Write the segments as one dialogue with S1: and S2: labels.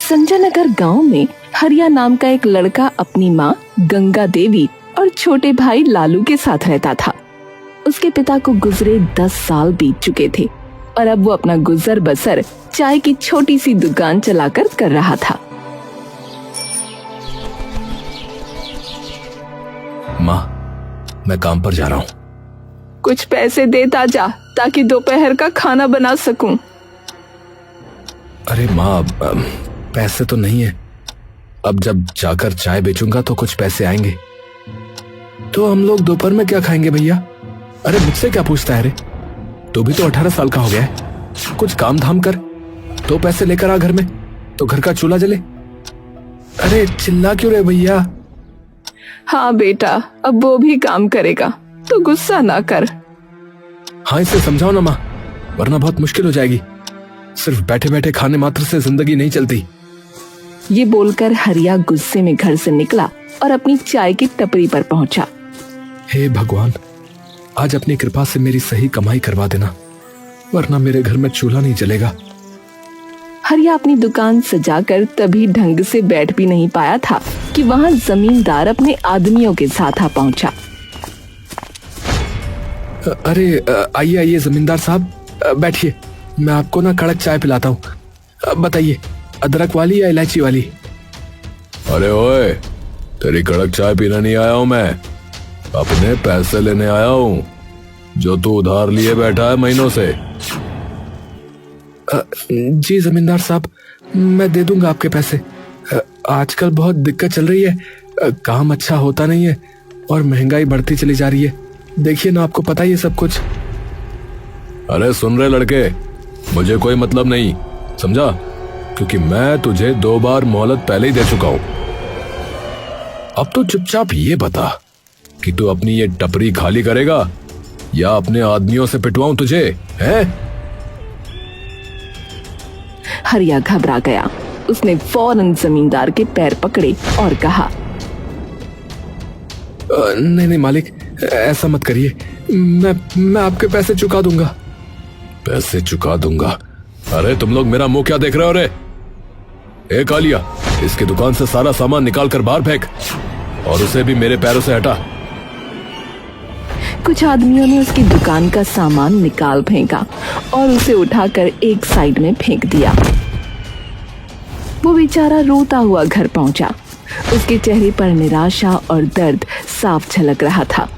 S1: संजय नगर गांव में हरिया नाम का एक लड़का अपनी माँ गंगा देवी और छोटे भाई लालू के साथ रहता था। उसके पिता को गुजरे 10 साल बीत चुके थे और अब वो अपना गुजर बसर चाय की छोटी सी दुकान चलाकर कर रहा था।
S2: माँ, मैं काम पर जा रहा हूँ।
S1: कुछ पैसे देता जा ताकि दोपहर का खाना बना सकूं।
S2: अरे माँ, पैसे तो नहीं है। अब जब जाकर चाय बेचूंगा तो कुछ पैसे आएंगे। तो हम लोग दोपहर में क्या खाएंगे भैया? अरे मुझसे क्या पूछता है रे? तू भी तो 18 साल का हो गया है। कुछ काम धाम कर तो पैसे लेकर आ घर में, तो घर का चूल्हा जले। अरे चिल्ला क्यों रे भैया?
S1: हाँ बेटा, अब वो भी काम करेगा तो गुस्सा ना कर।
S2: हाँ, इसे समझाओ ना माँ, वरना बहुत मुश्किल हो जाएगी। सिर्फ बैठे बैठे खाने मात्र से जिंदगी नहीं चलती।
S1: ये बोलकर हरिया गुस्से में घर से निकला और अपनी चाय की टपरी पर पहुंचा।
S2: हे भगवान, आज अपनी कृपा से मेरी सही कमाई करवा देना, वरना मेरे घर में चूल्हा नहीं जलेगा।
S1: हरिया अपनी दुकान सजाकर तभी ढंग से बैठ भी नहीं पाया था कि वहां जमींदार अपने आदमियों के साथ आ पहुंचा।
S2: अरे आइए आइए जमींदार साहब, बैठिए। मैं आपको ना कड़क चाय पिलाता हूँ। बताइए, अदरक वाली या इलायची वाली? अरे ओए, तेरी कड़क चाय पीने नहीं आया हूँ मैं, अपने पैसे लेने आया हूँ जो तू उधार लिए बैठा है महीनों से। जी जमींदार साहब, मैं दे दूंगा आपके पैसे। आजकल बहुत दिक्कत चल रही है, काम अच्छा होता नहीं है और महंगाई बढ़ती चली जा रही है। देखिए ना, आपको पता ही है सब कुछ। अरे सुन रहे लड़के, मुझे कोई मतलब नहीं, समझा? क्योंकि मैं तुझे 2 बार मोहलत पहले ही दे चुका हूं। अब तो चुपचाप ये बता कि तू अपनी ये टपरी खाली करेगा या अपने आदमियों से पिटवाऊं तुझे, हैं?
S1: हरिया घबरा गया। उसने फौरन जमींदार के पैर पकड़े और कहा,
S2: नहीं नहीं मालिक, ऐसा मत करिए। मैं आपके पैसे चुका दूंगा। पैसे चुका दूंगा? अरे तुम लोग मेरा मुंह क्या देख रहे हो रे? ए कालिया, इसकी दुकान से सारा सामान निकाल कर बाहर फेंक और उसे भी मेरे पैरों से हटा।
S1: कुछ आदमियों ने उसकी दुकान का सामान निकाल फेंका और उसे उठाकर एक साइड में फेंक दिया। वो बेचारा रोता हुआ घर पहुंचा। उसके चेहरे पर निराशा और दर्द साफ झलक रहा था।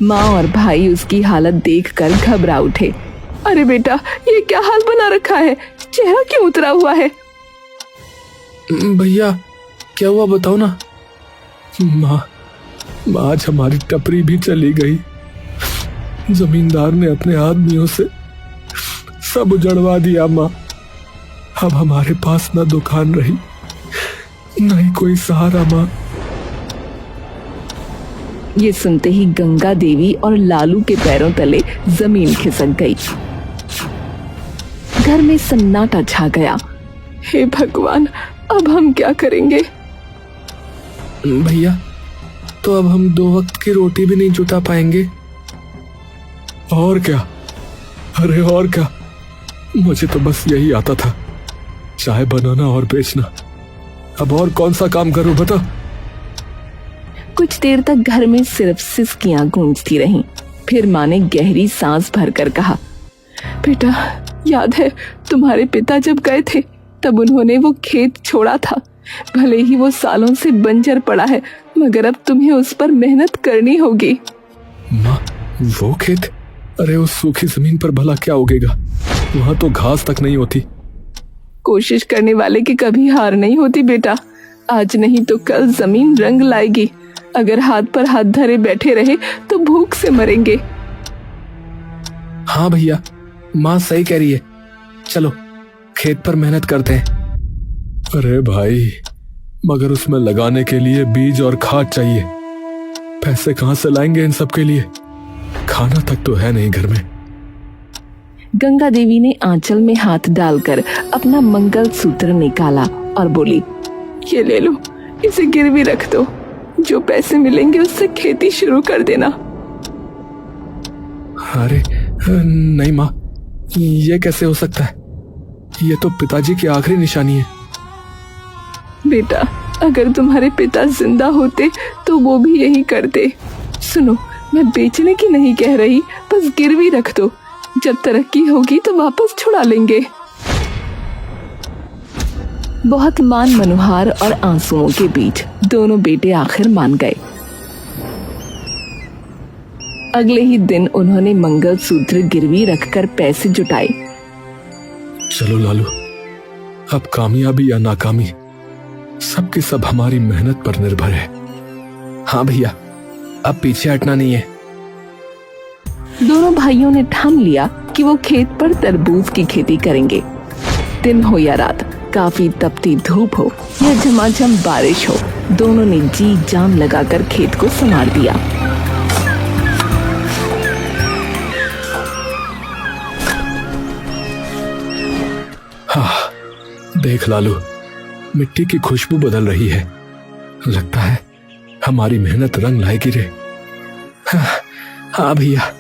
S1: माँ और भाई उसकी हालत देखकर घबरा उठे। अरे बेटा, ये क्या हाल बना रखा है? चेहरा क्यों उतरा हुआ है?
S2: भैया क्या हुआ बताओ ना। माँ, आज हमारी टपरी भी चली गई। जमींदार ने अपने आदमियों से सब उजड़वा दिया माँ। अब हमारे पास ना दुकान रही, ना ही कोई सहारा माँ।
S1: ये सुनते ही गंगा देवी और लालू के पैरों तले जमीन खिसक गई। घर में सन्नाटा छा गया। हे भगवान, अब हम क्या करेंगे?
S2: भैया, तो अब हम 2 वक्त की रोटी भी नहीं जुटा पाएंगे। और क्या? अरे और क्या, मुझे तो बस यही आता था, चाय बनाना और बेचना। अब और कौन सा काम करूं बता?
S1: कुछ देर तक घर में सिर्फ सिसकियां गूंजती रहीं। फिर माँ ने गहरी सांस भरकर कहा, बेटा, याद है तुम्हारे पिता जब गए थे तब उन्होंने वो खेत छोड़ा था। भले ही वो सालों से बंजर पड़ा है, मगर अब तुम्हें उस पर मेहनत करनी होगी।
S2: माँ, वो खेत? अरे उस सूखी जमीन पर भला क्या उगेगा? वहां तो घास तक नहीं होती।
S1: कोशिश करने वाले की कभी हार नहीं होती बेटा। आज नहीं तो कल जमीन रंग लाएगी। अगर हाथ पर हाथ धरे बैठे रहे तो भूख से मरेंगे।
S2: हाँ भैया, माँ सही कह रही है। चलो खेत पर मेहनत करते हैं। अरे भाई, मगर उसमें लगाने के लिए बीज और खाद चाहिए। पैसे कहाँ से लाएंगे इन सब के लिए? खाना तक तो है नहीं घर में।
S1: गंगा देवी ने आंचल में हाथ डालकर अपना मंगल सूत्र निकाला और बोली, ये ले लो, इसे गिरवी रख दो। जो पैसे मिलेंगे उससे खेती शुरू कर देना।
S2: अरे नहीं माँ, ये कैसे हो सकता है? ये तो पिताजी की आखिरी निशानी है।
S1: बेटा, अगर तुम्हारे पिता जिंदा होते तो वो भी यही करते। सुनो, मैं बेचने की नहीं कह रही, बस गिरवी रख दो। जब तरक्की होगी तो वापस छुड़ा लेंगे। बहुत मान मनोहार और आंसुओं के बीच दोनों बेटे आखिर मान गए। अगले ही दिन उन्होंने मंगलसूत्र गिरवी रखकर पैसे जुटाए।
S2: चलो लालू, अब कामयाबी या नाकामी सबकी सब हमारी मेहनत पर निर्भर है। हाँ भैया, अब पीछे हटना नहीं है।
S1: दोनों भाइयों ने ठान लिया कि वो खेत पर तरबूज की खेती करेंगे। दिन हो या रात, काफी तपती धूप हो या झमाझम बारिश हो, दोनों ने जी जान लगाकर खेत को संवार दिया।
S2: हाँ, देख लालू, मिट्टी की खुशबू बदल रही है। लगता है हमारी मेहनत रंग लाएगी रे। हाँ भैया,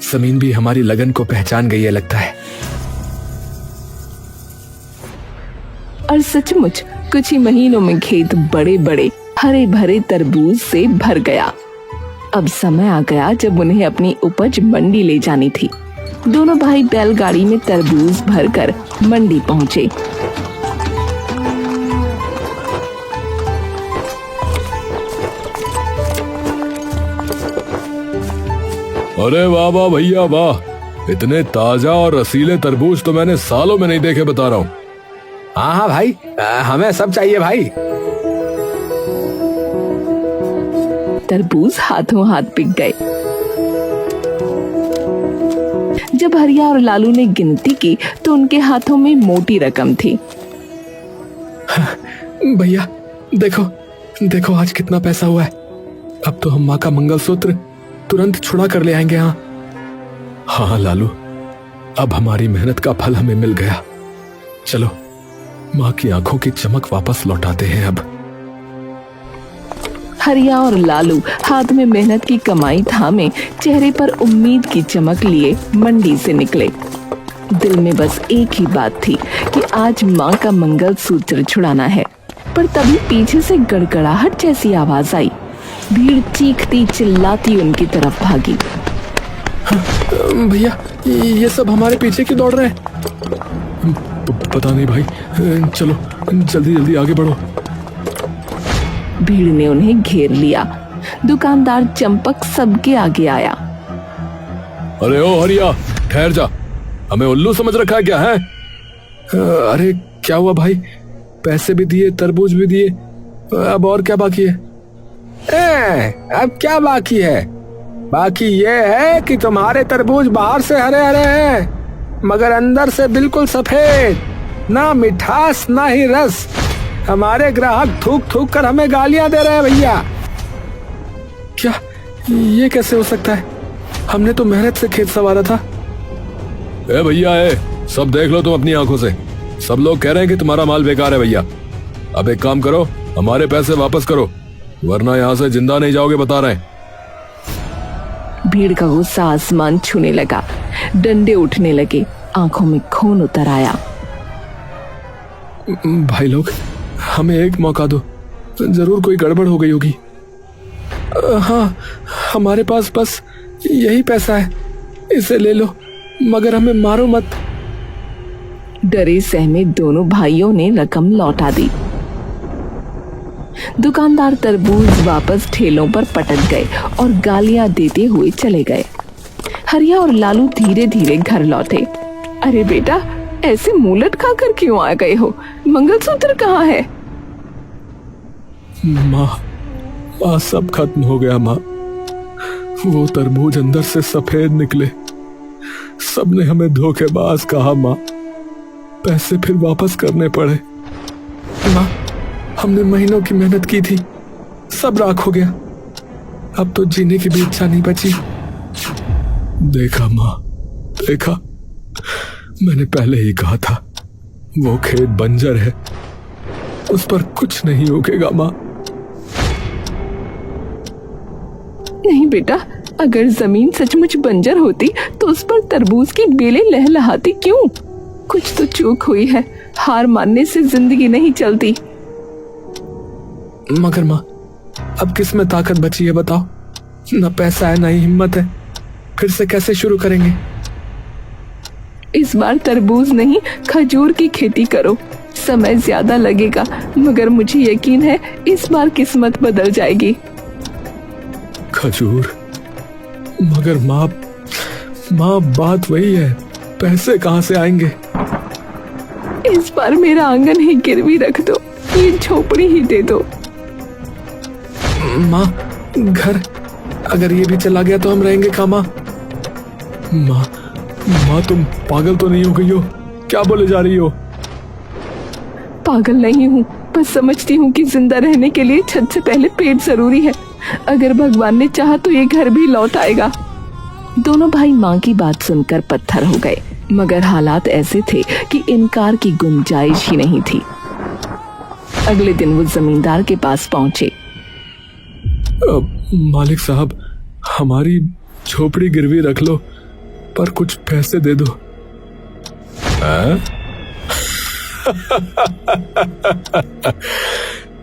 S2: जमीन भी हमारी लगन को पहचान गई है लगता है।
S1: और सचमुच कुछ ही महीनों में खेत बड़े बड़े हरे भरे तरबूज से भर गया। अब समय आ गया जब उन्हें अपनी उपज मंडी ले जानी थी। दोनों भाई बैलगाड़ी में तरबूज भरकर मंडी पहुंचे।
S2: अरे वाह वाह भैया वाह, इतने ताजा और रसीले तरबूज तो मैंने सालों में नहीं देखे, बता रहा हूँ। हाँ हाँ भाई, हमें सब चाहिए भाई।
S1: तरबूज हाथों हाथ बिक गए। जब हरिया और लालू ने गिनती की तो उनके हाथों में मोटी रकम थी।
S2: भैया देखो देखो, आज कितना पैसा हुआ है। अब तो हम माँ का मंगलसूत्र तुरंत छुड़ा कर ले आएंगे। हाँ हाँ लालू, अब हमारी मेहनत का फल हमें मिल गया। चलो माँ की आंखों की चमक वापस लौटाते हैं। अब
S1: हरिया और लालू हाथ में मेहनत की कमाई थामे, चेहरे पर उम्मीद की चमक लिए मंडी से निकले। दिल में बस एक ही बात थी कि आज माँ का मंगलसूत्र छुड़ाना है। पर तभी पीछे से गड़गड़ाहट जैसी आवाज आई। भीड़ चीखती चिल्लाती उनकी तरफ भागी।
S2: भैया, ये सब हमारे पीछे क्यों दौड़ रहे हैं? पता नहीं भाई, चलो जल्दी जल्दी आगे बढ़ो।
S1: भीड़ ने उन्हें घेर लिया। दुकानदार चंपक सबके आगे आया।
S2: अरे ओ हरिया, ठहर जा, हमें उल्लू समझ रखा है क्या है? अरे क्या हुआ भाई, पैसे भी दिए, तरबूज भी दिए, अब और क्या बाकी है? अब क्या बाकी है? बाकी ये है कि तुम्हारे तरबूज बाहर से हरे हरे हैं मगर अंदर से बिल्कुल सफेद, ना मिठास ना ही रस। हमारे ग्राहक थूक थूक कर हमें गालियां दे रहे हैं भैया। क्या ये कैसे हो सकता है? हमने तो मेहनत से खेत संवारा था। ए भैया, सब देख लो तुम अपनी आंखों से। सब लोग कह रहे हैं कि तुम्हारा माल बेकार है भैया। अब एक काम करो, हमारे पैसे वापस करो, वरना यहाँ से जिंदा नहीं जाओगे, बता रहे हैं।
S1: भीड़ का गुस्सा आसमान छूने लगा। डंडे उठने लगे, आंखों में खून उतर आया।
S2: भाई लोग, हमें एक मौका दो, जरूर कोई गड़बड़ हो गई होगी। हाँ, हमारे पास बस यही पैसा है, इसे ले लो, मगर हमें मारो मत।
S1: डरे सहमे दोनों भाइयों ने रकम लौटा दी। दुकानदार तरबूज वापस ठेलों पर पटक गए और गालियां देते हुए चले गए। हरिया और लालू धीरे धीरे घर लौटे। अरे बेटा, ऐसे मुंह लटका कर क्यों आ गए हो? मंगलसूत्र कहाँ है?
S2: माँ, सब खत्म हो गया माँ। वो तरबूज अंदर से सफेद निकले। सबने हमें धोखेबाज कहा माँ। पैसे फिर वापस करने पड़े। माँ, हमने महीनों की मेहनत की थी, सब राख हो गया। अब तो जीने की भी इच्छा नहीं बची। देखा माँ, देखा, मैंने पहले ही कहा था, वो खेत बंजर है, उस पर कुछ नहीं उगेगा माँ।
S1: नहीं बेटा, अगर जमीन सचमुच बंजर होती तो उस पर तरबूज की बेलें लहलहाती क्यों? कुछ तो चूक हुई है, हार मानने से जिंदगी नहीं चलती।
S2: मगर माँ, अब किस में ताकत बची है बताओ? ना पैसा है ना ही हिम्मत है। फिर से कैसे शुरू करेंगे?
S1: इस बार तरबूज नहीं, खजूर की खेती करो। समय ज्यादा लगेगा, मगर मुझे यकीन है इस बार किस्मत बदल जाएगी।
S2: खजूर? मगर माँ, बात वही है, पैसे कहाँ से आएंगे?
S1: इस बार मेरा आंगन ही गिरवी रख दो, ये झोपड़ी ही दे दो।
S2: माँ, घर अगर ये भी चला गया तो हम रहेंगे कहाँ माँ? माँ तुम पागल तो नहीं हो गई हो? क्या बोले जा रही हो?
S1: पागल नहीं हूँ, बस समझती हूँ कि जिंदा रहने के लिए छत से पहले पेट जरूरी है। अगर भगवान ने चाहा तो ये घर भी लौट आएगा। दोनों भाई माँ की बात सुनकर पत्थर हो गए, मगर हालात ऐसे थे कि इनकार की गुंजाइश ही नहीं थी। अगले दिन वो जमींदार के पास पहुंचे।
S2: मालिक साहब, हमारी झोपड़ी गिरवी रख लो, पर कुछ पैसे दे दो।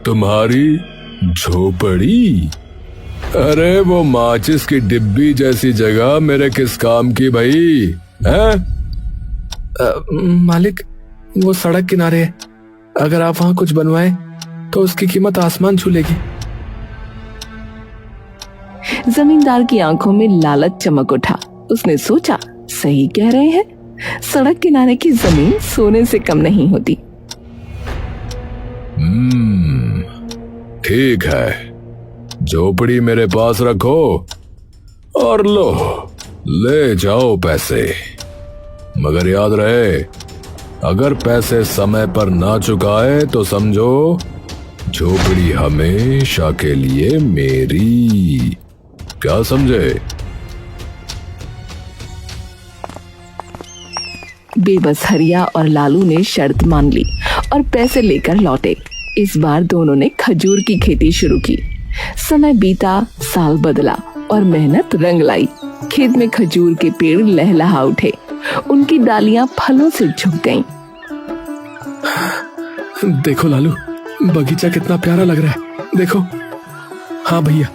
S2: तुम्हारी झोपड़ी? अरे वो माचिस की डिब्बी जैसी जगह मेरे किस काम की भाई? मालिक, वो सड़क किनारे है, अगर आप वहां कुछ बनवाएं तो उसकी कीमत आसमान छू लेगी।
S1: जमींदार की आंखों में लालच चमक उठा। उसने सोचा, सही कह रहे हैं, सड़क किनारे की जमीन सोने से कम नहीं होती।
S2: ठीक है, झोपड़ी मेरे पास रखो और लो, ले जाओ पैसे। मगर याद रहे, अगर पैसे समय पर ना चुकाए तो समझो झोपड़ी हमेशा के लिए मेरी। क्या समझे?
S1: बेबस हरिया और लालू ने शर्त मान ली और पैसे लेकर लौटे। इस बार दोनों ने खजूर की खेती शुरू की। समय बीता, साल बदला और मेहनत रंग लाई। खेत में खजूर के पेड़ लहलहा उठे, उनकी डालियां फलों से झुक गईं।
S2: देखो लालू, बगीचा कितना प्यारा लग रहा है, देखो। हाँ भैया,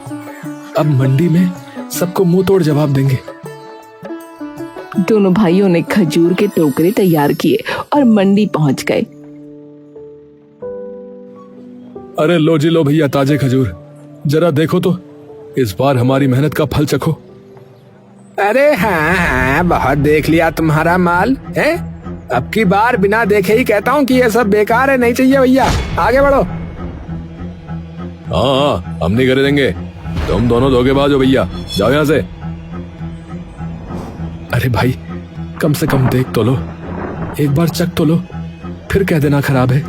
S2: अब मंडी में सबको मुंह तोड़ जवाब देंगे।
S1: दोनों भाइयों ने खजूर के टोकरे तैयार किए और मंडी पहुंच गए।
S2: अरे लो जी लो भैया, ताजे खजूर, जरा देखो तो, इस बार हमारी मेहनत का फल चखो।
S3: अरे हाँ, बहुत देख लिया तुम्हारा माल है। अब की बार बिना देखे ही कहता हूँ कि ये सब बेकार है, नहीं चाहिए भैया, आगे बढ़ो।
S2: हाँ, हम नहीं करे देंगे, तुम दोनों धोखेबाज हो भैया, जाओ यहाँ से। अरे भाई, कम से कम देख तो लो, एक बार चख तो लो, फिर कह देना खराब है।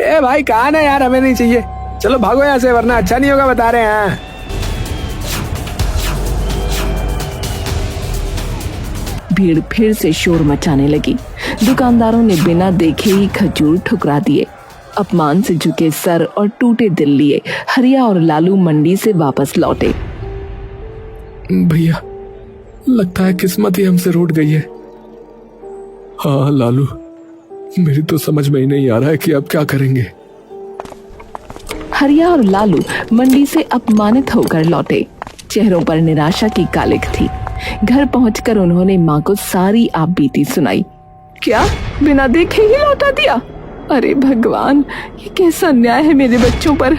S3: ए भाई, कहा ना यार, हमें नहीं चाहिए, चलो भागो यहाँ से, वरना अच्छा नहीं होगा, बता रहे हैं।
S1: भीड़ फिर से शोर मचाने लगी। दुकानदारों ने बिना देखे ही खजूर ठुकरा दिए। अपमान से झुके सर और टूटे दिल लिए हरिया और लालू मंडी से वापस लौटे।
S2: भैया, लगता है किस्मत ही हमसे रूठ गई है। हाँ लालू, मेरी तो समझ में ही नहीं आ रहा है कि अब क्या करेंगे।
S1: हरिया और लालू मंडी से अपमानित होकर लौटे। चेहरों पर निराशा की कालिख थी। घर पहुंचकर उन्होंने माँ को सारी आप बीती सुनाई। क्या, बिना देखे ही लौटा दिया? अरे भगवान, ये कैसा अन्याय है मेरे बच्चों पर।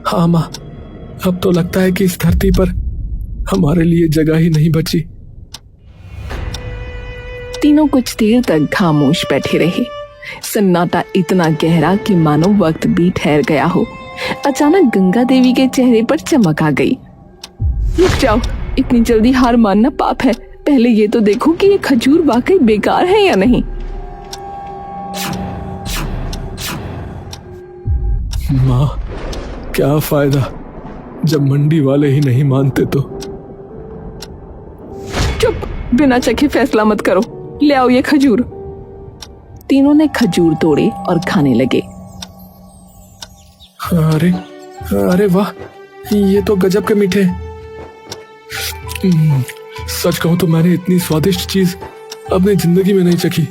S2: हाँ माँ, अब तो लगता है कि इस धरती पर हमारे लिए जगह ही नहीं बची।
S1: तीनों कुछ देर तक खामोश बैठे रहे। सन्नाटा इतना गहरा कि मानो वक्त भी ठहर गया हो। अचानक गंगा देवी के चेहरे पर चमक आ गई। रुक जाओ, इतनी जल्दी हार मानना पाप है। पहले ये तो देखो कि ये खजूर वाकई बेकार है या नहीं।
S2: माँ, क्या फायदा जब मंडी वाले ही नहीं मानते तो।
S1: चुप, बिना चखे फैसला मत करो, ले आओ ये खजूर। तीनों ने खजूर तोड़े और खाने लगे।
S2: अरे अरे वाह, ये तो गजब के मीठे। सच कहूं तो मैंने इतनी स्वादिष्ट चीज अपनी जिंदगी में नहीं चखी।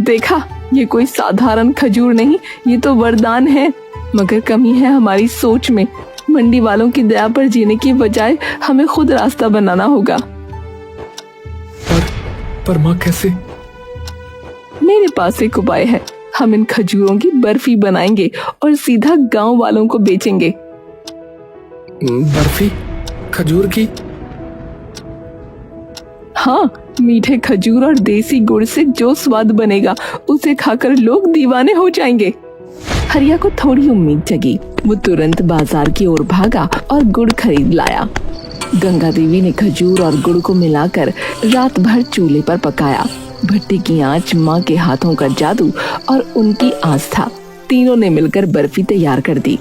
S1: देखा, ये कोई साधारण खजूर नहीं, ये तो वरदान है। मगर कमी है हमारी सोच में। मंडी वालों की दया पर जीने की बजाय हमें खुद रास्ता बनाना होगा।
S2: पर माँ कैसे?
S1: मेरे पास एक उपाय है। हम इन खजूरों की बर्फी बनाएंगे और सीधा गांव वालों को बेचेंगे।
S2: बर्फी खजूर की?
S1: हाँ, मीठे खजूर और देसी गुड़ से जो स्वाद बनेगा उसे खाकर लोग दीवाने हो जाएंगे। हरिया को थोड़ी उम्मीद जगी। वो तुरंत बाजार की ओर भागा और गुड़ खरीद लाया। गंगा देवी ने खजूर और गुड़ को मिलाकर रात भर चूल्हे पर पकाया। भट्टी की आंच, माँ के हाथों का जादू और उनकी आस्था, तीनों ने मिलकर बर्फी तैयार कर दी।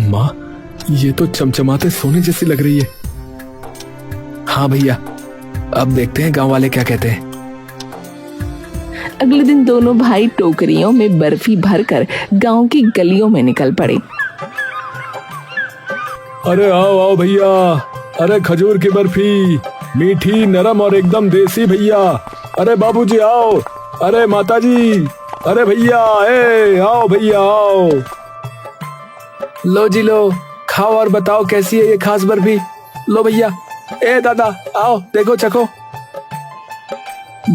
S2: माँ, ये तो चमचमाते सोने जैसी लग रही है। हाँ भैया, अब देखते हैं गांव वाले क्या कहते हैं।
S1: अगले दिन दोनों भाई टोकरियों में बर्फी भरकर गांव की गलियों में निकल पड़े।
S2: अरे आओ आओ भैया, अरे खजूर की बर्फी, मीठी, नरम और एकदम देसी भैया। अरे बाबूजी आओ, अरे माताजी, अरे भैया, आओ भैया आओ। लो जी लो, खाओ और बताओ कैसी है ये खास बर्फी। लो भैया, दादा आओ देखो चखो।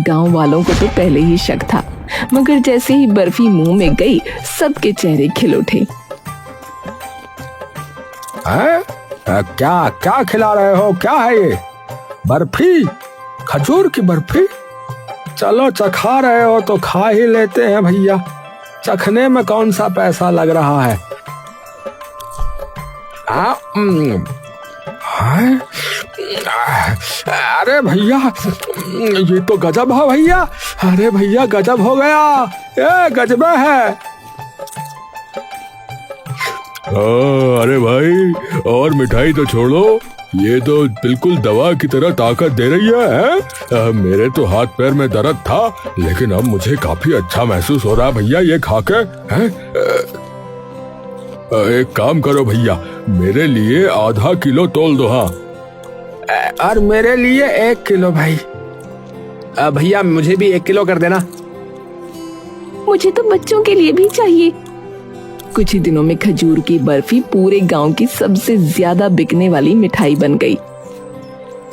S1: गांव वालों को तो पहले ही शक था, मगर जैसे ही बर्फी मुंह में गई सबके चेहरे खिल उठे।
S3: क्या क्या खिला रहे हो? क्या है ये? बर्फी? खजूर की बर्फी? चलो चखा रहे हो तो खा ही लेते हैं भैया। चखने में कौन सा पैसा लग रहा है? अरे भैया, ये तो गजब है भैया। अरे भैया गजब हो गया, ये गजब है।
S2: अरे भाई, और मिठाई तो छोड़ो, ये तो बिल्कुल दवा की तरह ताकत दे रही है। मेरे तो हाथ पैर में दर्द था, लेकिन अब मुझे काफी अच्छा महसूस हो रहा है भैया ये खाकर। एक काम करो भैया, मेरे लिए आधा किलो तोल दो। हाँ,
S3: और मेरे लिए 1 किलो भाई। भैया मुझे भी 1 किलो कर देना।
S1: मुझे तो बच्चों के लिए भी चाहिए। कुछ ही दिनों में खजूर की बर्फी पूरे गांव की सबसे ज्यादा बिकने वाली मिठाई बन गई।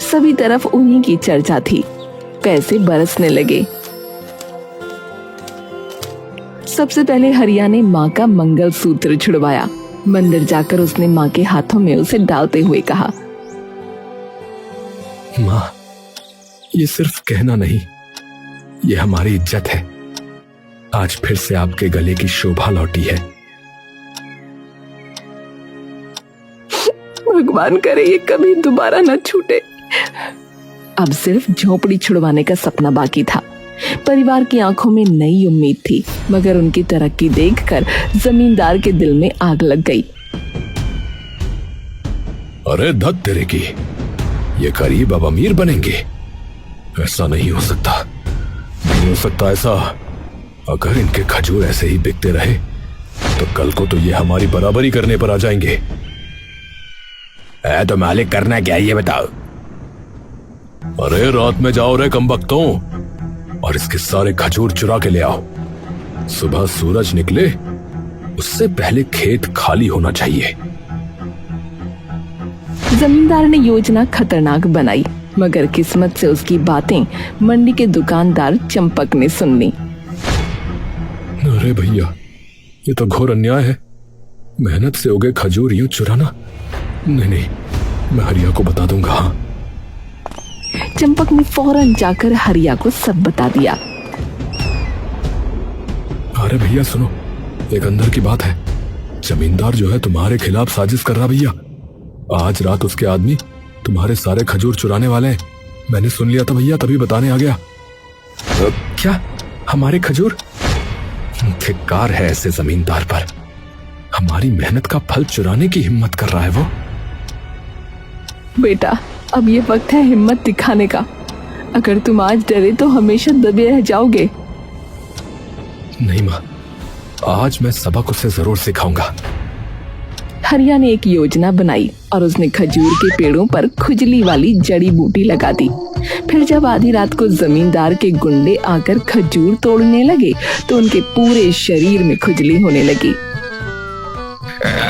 S1: सभी तरफ उन्हीं की चर्चा थी। पैसे बरसने लगे। सबसे पहले हरिया ने माँ का मंगलसूत्र छुड़वाया। मंदिर जाकर उसने माँ के हाथों में उसे डालते हुए कहा,
S2: माँ, ये सिर्फ कहना नहीं, ये हमारी इज्जत है। आज फिर से आपके गले की शोभा लौटी है।
S1: भगवान करे ये कभी दोबारा न छूटे। अब सिर्फ झोपड़ी छुड़वाने का सपना बाकी था। परिवार की आंखों में नई उम्मीद थी, मगर उनकी तरक्की देखकर जमींदार के दिल में आग लग गई।
S2: अरे धत तेरे की, ये करीब अब अमीर बनेंगे। ऐसा नहीं हो सकता, नहीं हो सकता ऐसा। अगर इनके खजूर ऐसे ही बिकते रहे तो कल को तो ये हमारी बराबरी करने पर आ जाएंगे।
S3: तो मालिक करना क्या ये बताओ?
S2: अरे रात में जाओ रे कमबख्तों, और इसके सारे खजूर चुरा के ले आओ। सुबह सूरज निकले उससे पहले खेत खाली होना चाहिए।
S1: जमींदार ने योजना खतरनाक बनाई, मगर किस्मत से उसकी बातें मंडी के दुकानदार चंपक ने सुन ली।
S2: अरे भैया, ये तो घोर अन्याय है। मेहनत से उगे खजूर यूं चुराना? नहीं, मैं हरिया को बता दूंगा। हाँ।
S1: चंपक ने फौरन जाकर हरिया को सब बता दिया।
S2: अरे भैया सुनो, एक अंदर की बात है। जमींदार जो है तुम्हारे खिलाफ साजिश कर रहा भैया। आज रात उसके आदमी तुम्हारे सारे खजूर चुराने वाले हैं। मैंने सुन लिया था भैया, तभी बताने आ गया। क्या? हमारे खजूर? धिक्कार है ऐसे जमींदार पर। हमारी मेहनत का फल चुराने की हिम्मत कर रहा है वो।
S1: बेटा, अब ये वक्त है हिम्मत दिखाने का। अगर तुम आज डरे तो हमेशा दबे रह जाओगे।
S2: नहीं माँ, आज मैं सबक उसे जरूर सिखाऊंगा।
S1: हरिया ने एक योजना बनाई और उसने खजूर के पेड़ों पर खुजली वाली जड़ी बूटी लगा दी। फिर जब आधी रात को जमींदार के गुंडे आकर खजूर तोड़ने लगे तो उनके पूरे शरीर में खुजली होने लगी।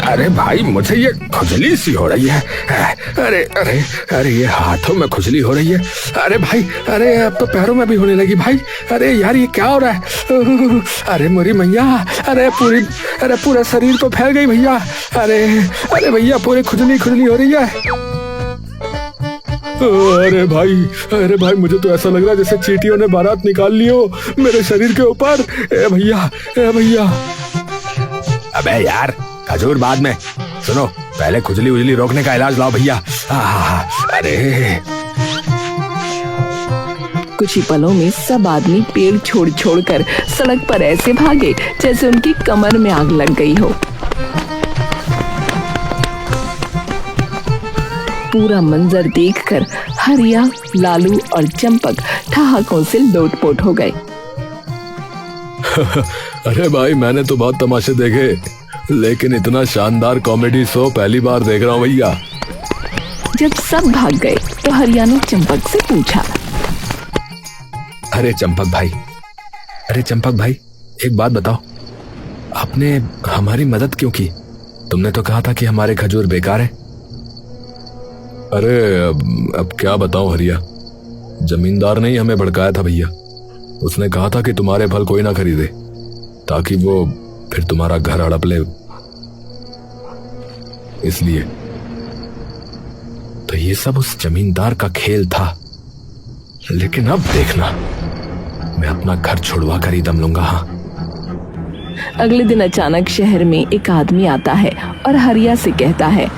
S3: अरे भाई, मुझे ये खुजली सी हो रही है। अरे अरे अरे, ये हाथों में खुजली हो रही है। अरे भाई, अरे अब तो पैरों में भी होने लगी भाई। अरे यार, ये क्या हो रहा है? अरे मेरी मैया, अरे पूरा शरीर तो फैल गई भैया। अरे अरे भैया, पूरी खुजली खुजली हो रही है। अरे भाई, मुझे तो ऐसा लग रहा है जैसे चींटियों ने बारात निकाल ली हो मेरे शरीर के ऊपर। ए भैया। अबे यार, खजूर बाद में, सुनो, पहले खुजली उजली रोकने का इलाज लाओ भैया। अरे
S1: कुछ ही पलों में सब आदमी पेड़ छोड़ छोड़ कर सड़क पर ऐसे भागे जैसे उनकी कमर में आग लग गई हो। पूरा मंजर देखकर हरिया, लालू और चंपक ठहाकों से लोटपोट हो गए।
S2: अरे भाई, मैंने तो बहुत तमाशे देखे, लेकिन इतना शानदार कॉमेडी शो पहली बार देख रहा हूँ भैया।
S1: जब सब भाग गए तो हरिया ने चंपक से पूछा,
S2: अरे चंपक भाई, एक बात बताओ, आपने हमारी मदद क्यों की? तुमने तो कहा था कि हमारे खजूर बेकार है। अरे अब क्या बताऊं हरिया, जमींदार ने ही हमें भड़काया था भैया। उसने कहा था कि तुम्हारे फल कोई ना खरीदे, ताकि वो फिर तुम्हारा घर हड़प ले। इसलिए तो ये सब उस जमींदार का खेल था। लेकिन अब देखना, मैं अपना घर छुड़वा कर ही दम लूंगा। हाँ।
S1: अगले दिन अचानक शहर में एक आदमी आता है और हरिया से कहता है,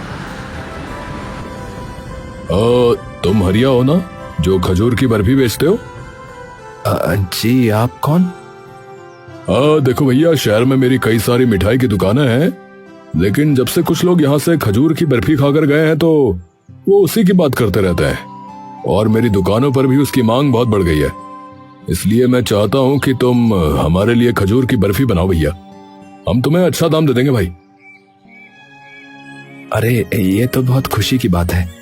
S2: तुम हरिया हो ना, जो खजूर की बर्फी बेचते हो? जी, आप कौन? देखो भैया, शहर में मेरी कई सारी मिठाई की दुकानें हैं, लेकिन जब से कुछ लोग यहाँ से खजूर की बर्फी खाकर गए हैं तो वो उसी की बात करते रहते हैं, और मेरी दुकानों पर भी उसकी मांग बहुत बढ़ गई है। इसलिए मैं चाहता हूँ कि तुम हमारे लिए खजूर की बर्फी बनाओ भैया। हम तुम्हें अच्छा दाम दे देंगे भाई। अरे ये तो बहुत खुशी की बात है।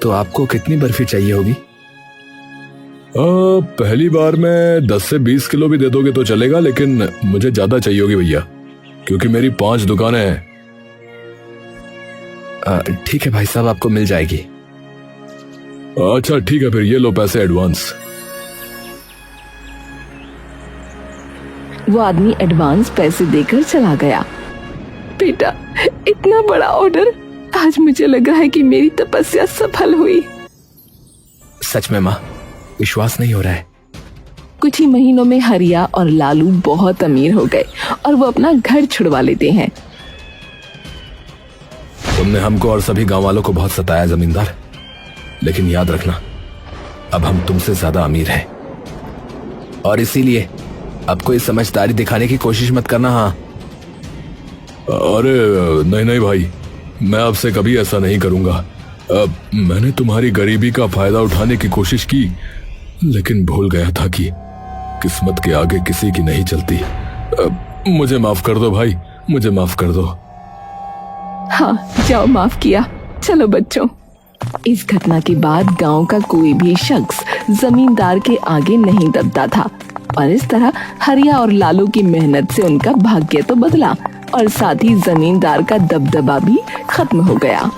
S2: तो आपको कितनी बर्फी चाहिए होगी? पहली बार में 10 से 20 किलो भी दे दोगे तो चलेगा, लेकिन मुझे ज्यादा चाहिए होगी भैया, क्योंकि मेरी 5 दुकानें हैं। ठीक है भाई साहब, आपको मिल जाएगी। अच्छा ठीक है, फिर ये लो पैसे एडवांस।
S1: वो आदमी एडवांस पैसे देकर चला गया। बेटा, इतना बड़ा ऑर्डर, आज मुझे लग रहा है कि मेरी तपस्या सफल हुई।
S2: सच में माँ, विश्वास नहीं हो रहा है।
S1: कुछ ही महीनों में हरिया और लालू बहुत अमीर हो गए और वो अपना घर छुड़वा लेते हैं।
S2: तुमने हमको और सभी गांव वालों को बहुत सताया जमींदार, लेकिन याद रखना, अब हम तुमसे ज्यादा अमीर हैं, और इसीलिए अब कोई समझदारी दिखाने की कोशिश मत करना। हाँ। अरे नहीं भाई, मैं आपसे कभी ऐसा नहीं करूंगा। मैंने तुम्हारी गरीबी का फायदा उठाने की कोशिश की, लेकिन भूल गया था कि किस्मत के आगे किसी की नहीं चलती। मुझे माफ कर दो भाई, मुझे माफ कर दो।
S1: हाँ, जाओ, माफ किया। चलो बच्चों। इस घटना के बाद गांव का कोई भी शख्स जमींदार के आगे नहीं दबता था, और इस तरह हरिया और लालू की मेहनत से उनका भाग्य तो बदला और साथ ही जमींदार का दबदबा भी खत्म हो गया।